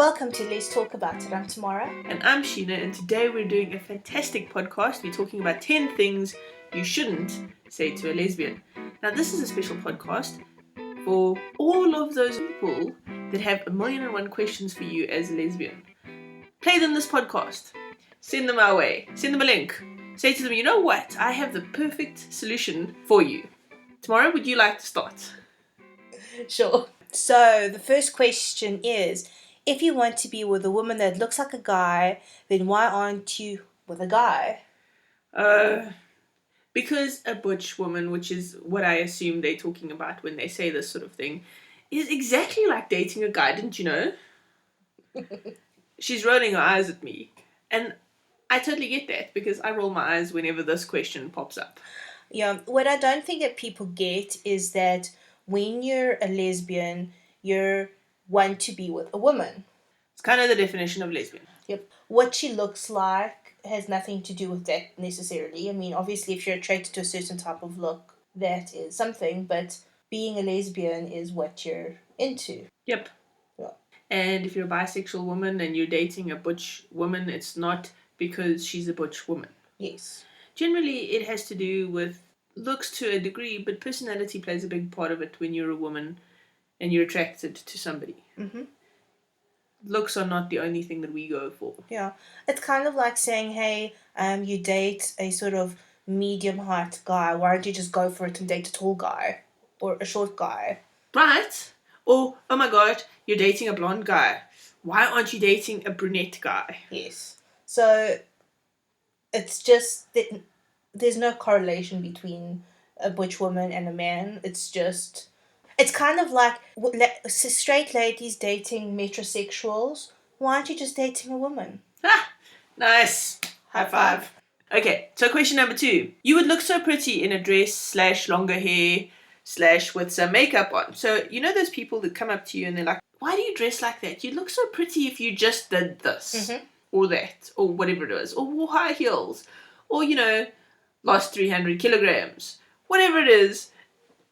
Welcome to Let's Talk About It. I'm Tamara. And I'm Sheena, and today we're doing a fantastic podcast. We're talking about 10 things you shouldn't say to a lesbian. Now, this is a special podcast for all of those people that have 1,000,001 questions for you as a lesbian. Play them this podcast. Send them our way. Send them a link. Say to them, you know what? I have the perfect solution for you. Tamara, would you like to start? Sure. So, the first question is, if you want to be with a woman that looks like a guy, then why aren't you with a guy? Because a butch woman, which is what I assume they're talking about when they say this sort of thing, is exactly like dating a guy, didn't you know? She's rolling her eyes at me. And I totally get that because I roll my eyes whenever this question pops up. Yeah, what I don't think that people get is that when you're a lesbian, you want to be with a woman. It's kind of the definition of lesbian. Yep. What she looks like has nothing to do with that necessarily. I mean, obviously, if you're attracted to a certain type of look, that is something, but being a lesbian is what you're into. Yep. Yeah. And if you're a bisexual woman and you're dating a butch woman, it's not because she's a butch woman. Yes. Generally, it has to do with looks to a degree, but personality plays a big part of it when you're a woman and you're attracted to somebody. Mm-hmm. Looks are not the only thing that we go for. Yeah. It's kind of like saying, hey, you date a sort of medium height guy. Why don't you just go for it and date a tall guy or a short guy? Right? Or, oh my god, you're dating a blonde guy. Why aren't you dating a brunette guy? Yes. So it's just that there's no correlation between a butch woman and a man. It's kind of like straight ladies dating metrosexuals. Why aren't you just dating a woman? Ah, nice. High five. Okay, so question number 2. You would look so pretty in a dress / longer hair / with some makeup on. So, you know those people that come up to you and they're like, why do you dress like that? You'd look so pretty if you just did this. Mm-hmm. Or that. Or whatever it is. Or wore high heels. Or, lost 300 kilograms. Whatever it is.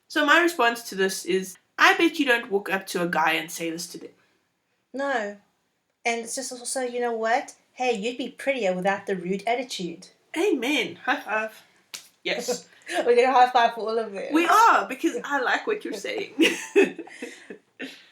So my response to this is, I bet you don't walk up to a guy and say this to them. No. And it's just also, you know what? Hey, you'd be prettier without the rude attitude. Amen. High five. Yes. We're going to high five for all of them. We are, because I like what you're saying.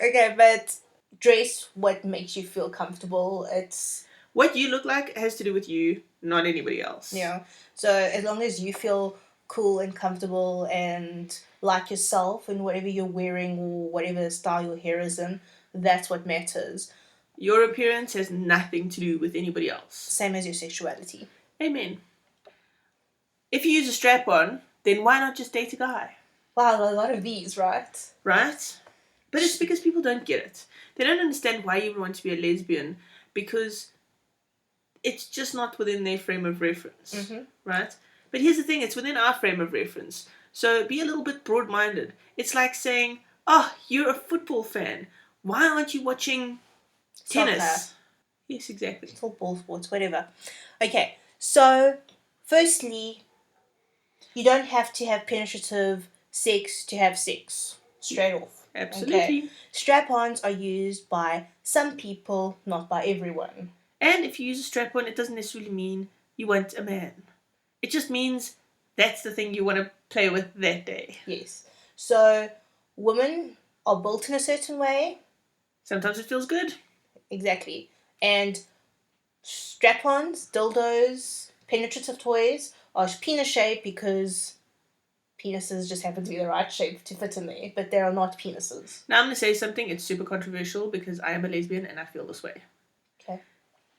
Okay, but dress what makes you feel comfortable. It's... What you look like has to do with you, not anybody else. Yeah. So as long as you feel cool and comfortable and like yourself in whatever you're wearing or whatever style your hair is in, that's what matters. Your appearance has nothing to do with anybody else. Same as your sexuality. Amen. If you use a strap-on, then why not just date a guy? Wow, a lot of these, right? Right? But it's because people don't get it. They don't understand why you want to be a lesbian, because it's just not within their frame of reference. Mm-hmm. Right? But here's the thing, it's within our frame of reference. So be a little bit broad-minded. It's like saying, oh, you're a football fan. Why aren't you watching tennis? Soccer. Yes, exactly. Football, sports, whatever. Okay, so firstly, you don't have to have penetrative sex to have sex. Straight off. Absolutely. Okay. Strap-ons are used by some people, not by everyone. And if you use a strap-on, it doesn't necessarily mean you want a man. It just means that's the thing you want to play with that day. Yes. So, women are built in a certain way. Sometimes it feels good. Exactly. And strap-ons, dildos, penetrative toys are penis-shaped because penises just happen to be the right shape to fit in there, but they are not penises. Now I'm going to say something, it's super controversial because I am a lesbian and I feel this way. Okay.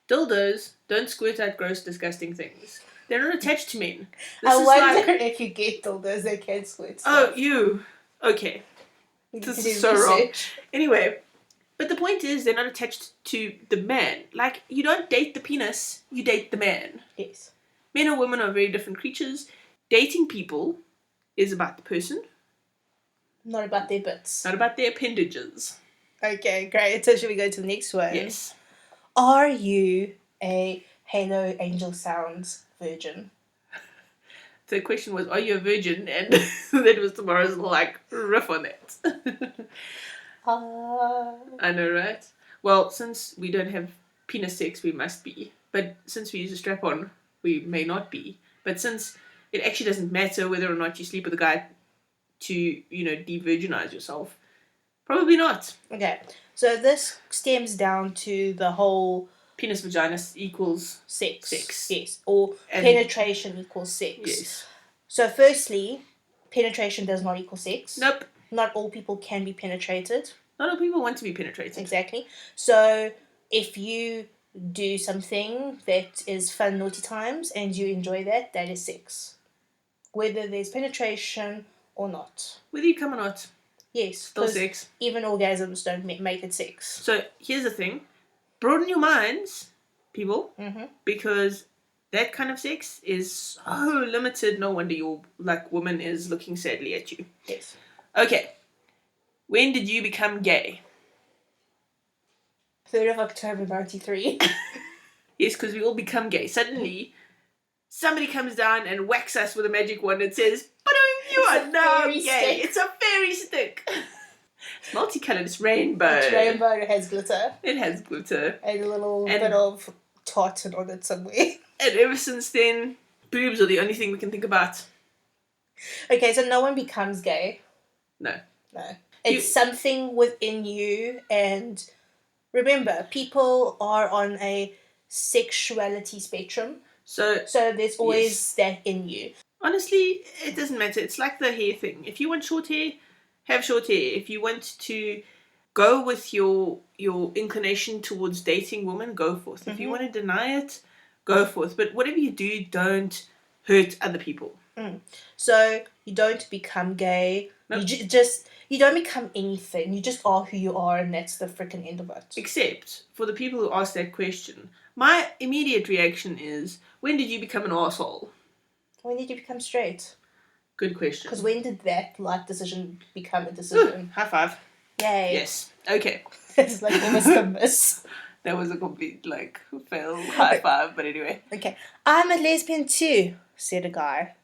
Dildos don't squirt out gross, disgusting things. They're not attached to men. I wonder if you get dildos, they can squirt stuff. Oh, you. Okay. This is so wrong. Anyway, but the point is they're not attached to the man. Like, you don't date the penis, you date the man. Yes. Men and women are very different creatures. Dating people is about the person. Not about their bits. Not about their appendages. Okay, great. So should we go to the next one? Yes. Are you a Halo Angel Sounds virgin? The question was, are you a virgin? And that was tomorrow's riff on that. I know, right? Well, since we don't have penis sex, we must be. But since we use a strap-on, we may not be. But since it actually doesn't matter whether or not you sleep with a guy to, de-virginize yourself, probably not. Okay, so this stems down to the whole penis vagina equals sex. Yes, or penetration equals sex. Yes. So firstly, penetration does not equal sex. Nope. Not all people can be penetrated. Not all people want to be penetrated. Exactly. So if you do something that is fun, naughty times, and you enjoy that, that is sex. Whether there's penetration or not. Whether you come or not. Yes. Still sex. Even orgasms don't make it sex. So here's the thing. Broaden your minds, people, because that kind of sex is so limited. No wonder your woman is looking sadly at you. Yes. Okay. When did you become gay? 3rd of October 93. Yes, because we all become gay. Suddenly, somebody comes down and whacks us with a magic wand and says, "Ba-dum, you are now gay." Stick. It's a fairy stick. It's multicolored. It's rainbow. It's rainbow. It has glitter. It has glitter. And a little bit of tartan on it somewhere. And ever since then, boobs are the only thing we can think about. Okay, so no one becomes gay. No. It's something within you, and remember, people are on a sexuality spectrum. So there's always that in you. Honestly, it doesn't matter. It's like the hair thing. If you want short hair, have short hair. If you want to go with your inclination towards dating women, go forth. If you want to deny it, go forth. But whatever you do, don't hurt other people. So you don't become gay. Nope. You don't become anything. You just are who you are, and that's the freaking end of it. Except for the people who ask that question, my immediate reaction is, when did you become an arsehole? When did you become straight? Good question. Because when did that decision become a decision? Ooh, high five. Yay. Yes. Okay. It's like almost a miss. That was a complete fail high five, but anyway. Okay. I'm a lesbian too, said a guy.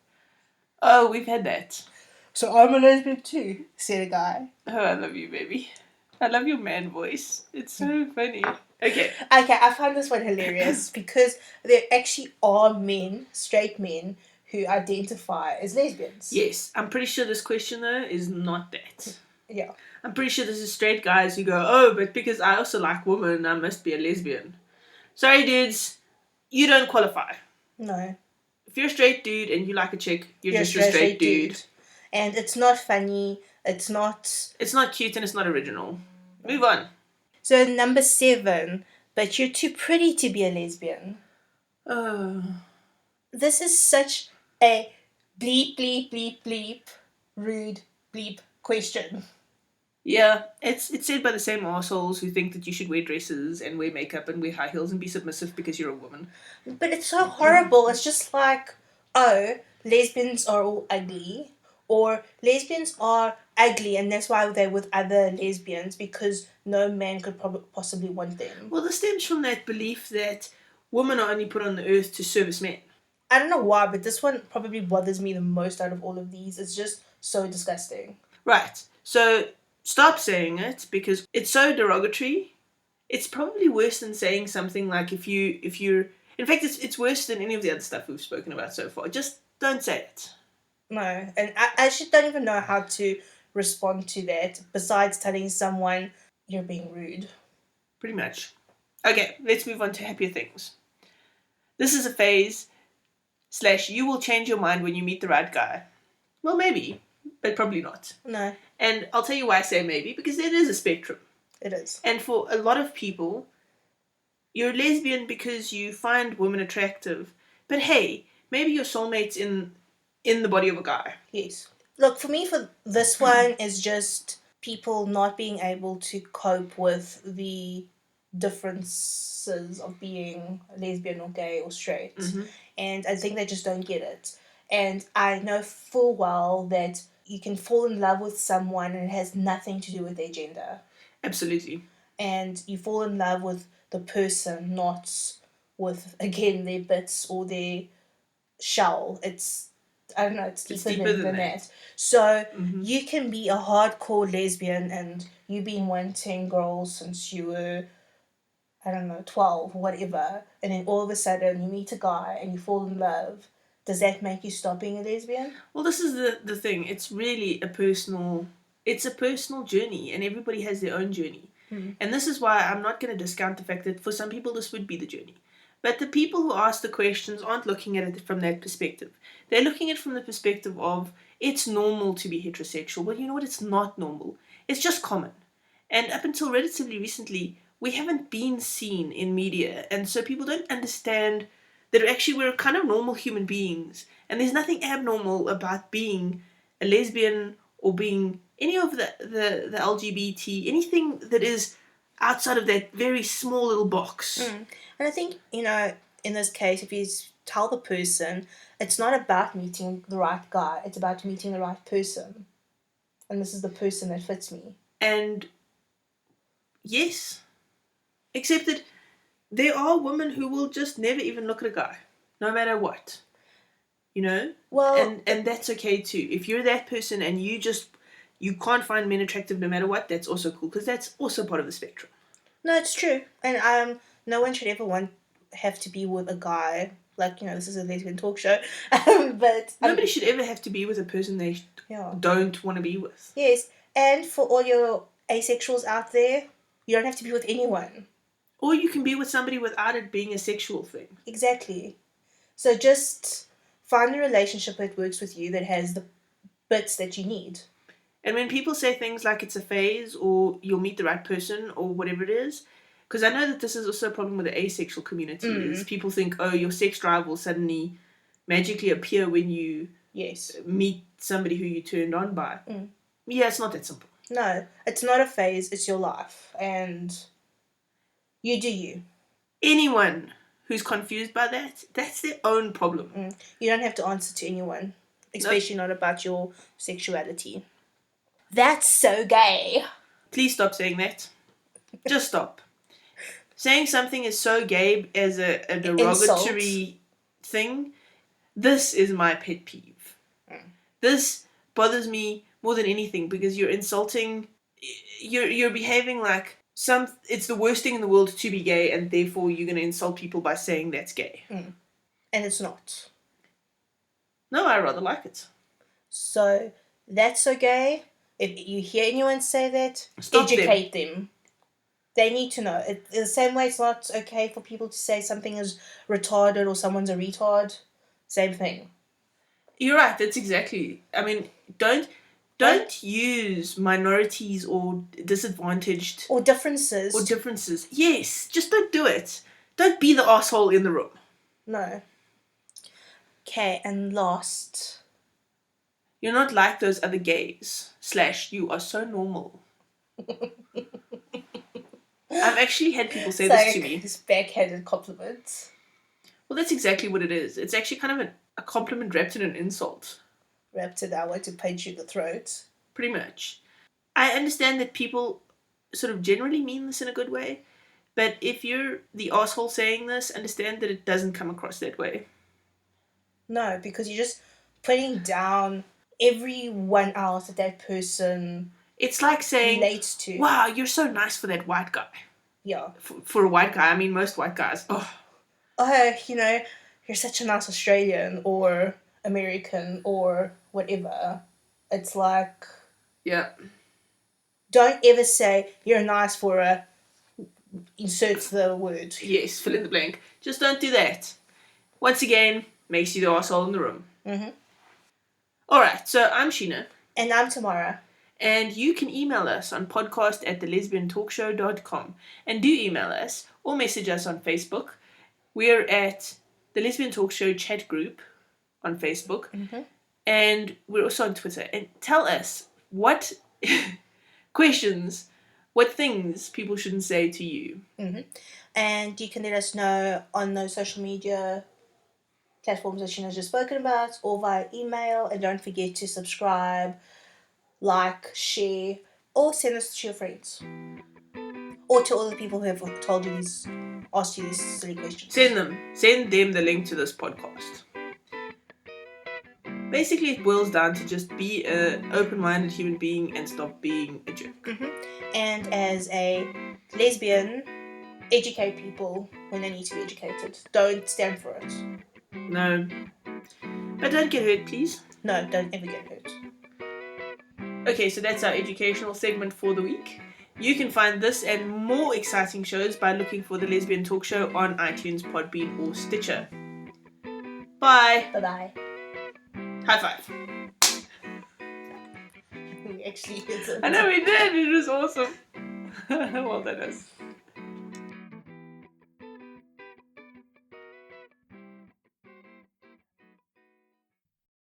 Oh, we've had that. So I'm a lesbian too, said a guy. Oh, I love you, baby. I love your man voice. It's so funny. Okay, I find this one hilarious because there actually are men, straight men, who identify as lesbians. Yes, I'm pretty sure this question though is not that. Yeah. I'm pretty sure this is straight guys who go, "Oh, but because I also like women, I must be a lesbian." Sorry, dudes, you don't qualify. No. If you're a straight dude and you like a chick, you're just a straight dude. And it's not funny. It's not cute and it's not original. Move on. So number 7, but you're too pretty to be a lesbian. This is such a bleep, bleep, bleep, bleep, rude bleep question. Yeah, it's said by the same arseholes who think that you should wear dresses and wear makeup and wear high heels and be submissive because you're a woman. But it's so horrible. It's just like, oh, lesbians are all ugly. Or lesbians are ugly and that's why they're with other lesbians because no man could possibly want them. Well, this stems from that belief that women are only put on the earth to service men. I don't know why, but this one probably bothers me the most out of all of these. It's just so disgusting. Right. So stop saying it because it's so derogatory. It's probably worse than saying something like if you're... In fact, it's worse than any of the other stuff we've spoken about so far. Just don't say it. No, and I actually don't even know how to respond to that besides telling someone you're being rude. Pretty much. Okay, let's move on to happier things. This is a phase / you will change your mind when you meet the right guy. Well, maybe, but probably not. No. And I'll tell you why I say maybe, because there is a spectrum. It is. And for a lot of people, you're a lesbian because you find women attractive. But hey, maybe your soulmate's in the body of a guy. Yes. Look, for me, for this one is just people not being able to cope with the differences of being lesbian or gay or straight. Mm-hmm. And I think they just don't get it. And I know full well that you can fall in love with someone and it has nothing to do with their gender. Absolutely. And you fall in love with the person, not with, again, their bits or their shell. It's deeper than that. So you can be a hardcore lesbian and you've been wanting girls since you were I don't know, 12, whatever, and then all of a sudden you meet a guy and you fall in love, does that make you stop being a lesbian? Well, this is the thing. It's really it's a personal journey, and everybody has their own journey. And this is why I'm not going to discount the fact that for some people this would be the journey. But the people who ask the questions aren't looking at it from that perspective. They're looking at it from the perspective of it's normal to be heterosexual. Well, you know what? It's not normal. It's just common. And up until relatively recently, we haven't been seen in media. And so people don't understand that actually we're kind of normal human beings. And there's nothing abnormal about being a lesbian or being any of the LGBT, anything that is outside of that very small little box. And I think, in this case, if you tell the person, it's not about meeting the right guy, it's about meeting the right person. And this is the person that fits me. And yes, except that there are women who will just never even look at a guy, no matter what. Well, and that's okay too. If you're that person and you can't find men attractive no matter what, that's also cool, because that's also part of the spectrum. No, it's true. And no one should ever have to be with a guy. Like, this is a lesbian talk show. But nobody should ever have to be with a person they don't want to be with. Yes, and for all your asexuals out there, you don't have to be with anyone. Or you can be with somebody without it being a sexual thing. Exactly. So just find a relationship that works with you, that has the bits that you need. And when people say things like it's a phase or you'll meet the right person or whatever it is, because I know that this is also a problem with the asexual community, is people think, oh, your sex drive will suddenly magically appear when you meet somebody who you turned on by. Yeah, it's not that simple. No, it's not a phase, it's your life. And you do you. Anyone who's confused by that, that's their own problem. You don't have to answer to anyone, especially not about your sexuality. That's so gay. Please stop saying that. Just stop. Saying something is so gay as a derogatory thing, this is my pet peeve. This bothers me more than anything, because you're insulting, you're behaving like it's the worst thing in the world to be gay, and therefore you're going to insult people by saying that's gay. And it's not. No, I rather like it. So, that's so gay. If you hear anyone say that, educate them. They need to know. The same way it's not okay for people to say something is retarded or someone's a retard. Same thing. You're right. That's exactly. I mean, don't use minorities or disadvantaged or differences. Yes, just don't do it. Don't be the asshole in the room. No. Okay, and last. You're not like those other gays. / you are so normal. I've actually had people say this to me. This backhanded compliment. Well, that's exactly what it is. It's actually kind of a compliment wrapped in an insult. Wrapped in our way to punch you in the throat. Pretty much. I understand that people sort of generally mean this in a good way, but if you're the asshole saying this, understand that it doesn't come across that way. No, because you're just putting down everyone else that person it's like saying, relates to. Wow, you're so nice for that white guy. Yeah. For a white guy, I mean most white guys. Oh, you're such a nice Australian or American or whatever. It's like... Yeah. Don't ever say you're nice for a... Insert the word. Yes, fill in the blank. Just don't do that. Once again, makes you the arsehole in the room. Alright, so I'm Sheena. And I'm Tamara. And you can email us on podcast@thelesbiantalkshow.com. And do email us or message us on Facebook. We're at the Lesbian Talk Show chat group on Facebook. And we're also on Twitter. And tell us what questions, what things people shouldn't say to you. And you can let us know on those social media platforms that Sheena's just spoken about, or via email. And don't forget to subscribe, like, share, or send us to your friends. Or to all the people who have asked you these silly questions. Send them the link to this podcast. Basically, it boils down to just be an open-minded human being and stop being a jerk. And as a lesbian, educate people when they need to be educated. Don't stand for it. No. But don't get hurt, please. No, don't ever get hurt. Okay, so that's our educational segment for the week. You can find this and more exciting shows by looking for the Lesbian Talk Show on iTunes, Podbean, or Stitcher. Bye. Bye-bye. High five. We actually did it. I know we did. It was awesome. Well done us.